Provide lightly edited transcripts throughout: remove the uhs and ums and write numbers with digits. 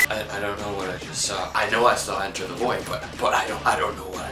I don't know what I just saw. I know I saw Enter the Void, but I don't know what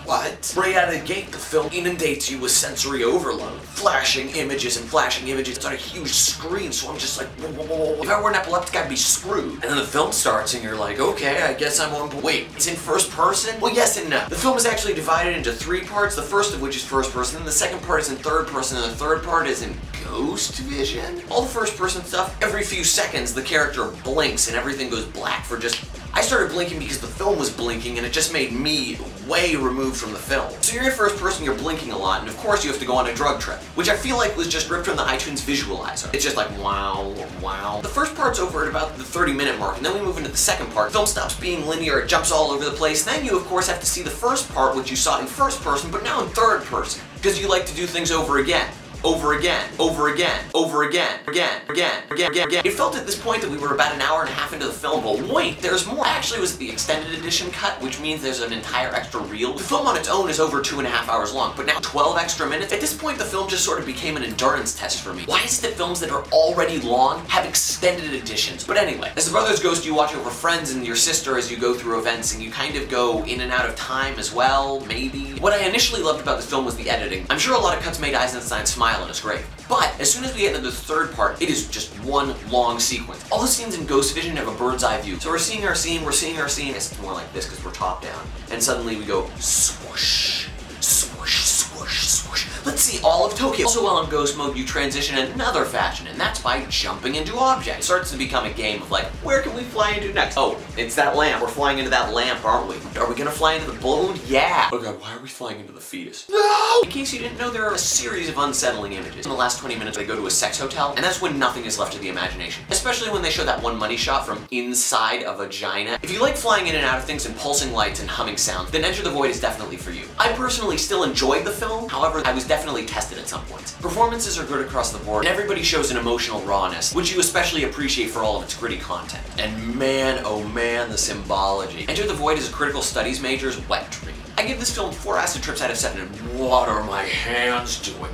what? Right out of the gate, the film inundates you with sensory overload. Flashing images and flashing images. It's on a huge screen, so I'm just like, whoa, whoa, whoa, whoa. If I were an epileptic, I'd be screwed. And then the film starts and you're like, okay, I guess I'm on. Wait, it's in first person? Well, yes and no. The film is actually divided into 3 parts, the first of which is first person, and the second part is in third person, and the third part is in ghost vision. All the first person stuff, every few seconds the character blinks and everything goes black for just... I started blinking because the film was blinking and it just made me way removed from the film. So you're in first person, you're blinking a lot, and of course you have to go on a drug trip, which I feel like was just ripped from the iTunes visualizer. It's just like, wow, wow. The first part's over at about the 30-minute mark, and then we move into the second part. The film stops being linear, it jumps all over the place, and then you of course have to see the first part, which you saw in first person, but now in third person, because you like to do things over again. Over again, over again, over again, again. It felt at this point that we were about an hour and a half into the film, but wait, there's more. Actually, it was the extended edition cut, which means there's an entire extra reel. The film on its own is over 2.5 hours long, but now 12 extra minutes. At this point, the film just sort of became an endurance test for me. Why is it that films that are already long have extended editions? But anyway, as The Brothers Ghost, you watch over friends and your sister as you go through events, and you kind of go in and out of time as well, maybe. What I initially loved about this film was the editing. I'm sure a lot of cuts made Eisenstein smile and it's great. But as soon as we get into the third part, it is just one long sequence. All the scenes in Ghost Vision have a bird's eye view. So we're seeing our scene, it's more like this because we're top down. And suddenly we go swoosh, swoosh, swoosh, swoosh. Let's see all of Tokyo. Also, while in ghost mode, you transition in another fashion, and that's by jumping into objects. It starts to become a game of like, where can we fly into next? Oh, it's that lamp. We're flying into that lamp, aren't we? Are we gonna fly into the balloon? Yeah. Oh god, why are we flying into the fetus? No! In case you didn't know, there are a series of unsettling images. In the last 20 minutes, they go to a sex hotel, and that's when nothing is left to the imagination. Especially when they show that one money shot from inside a vagina. If you like flying in and out of things and pulsing lights and humming sounds, then Enter the Void is definitely for you. I personally still enjoyed the film, however, I was definitely tested at some points. Performances are good across the board, and everybody shows an emotional rawness, which you especially appreciate for all of its gritty content. And man, oh man, the symbology. Enter the Void is a critical studies major's wet dream. I give this film 4 acid trips out of 7, and what are my hands doing?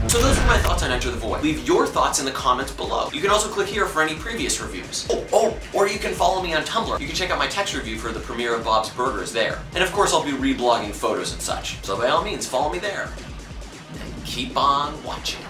So those are my thoughts on Enter the Void. Leave your thoughts in the comments below. You can also click here for any previous reviews. Or you can follow me on Tumblr. You can check out my text review for the premiere of Bob's Burgers there. And of course I'll be reblogging photos and such. So by all means, follow me there. And keep on watching.